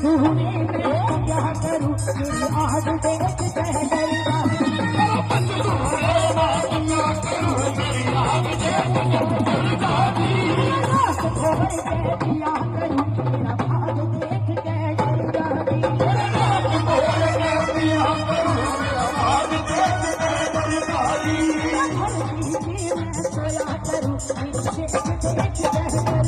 सुने मैं क्या करूं मेरी आहट देख कह डरेगा रात छोड़ के दिया करूं मेरा भाग देख कह डरेगा धरती पे मैं सोया करूं देख देख कह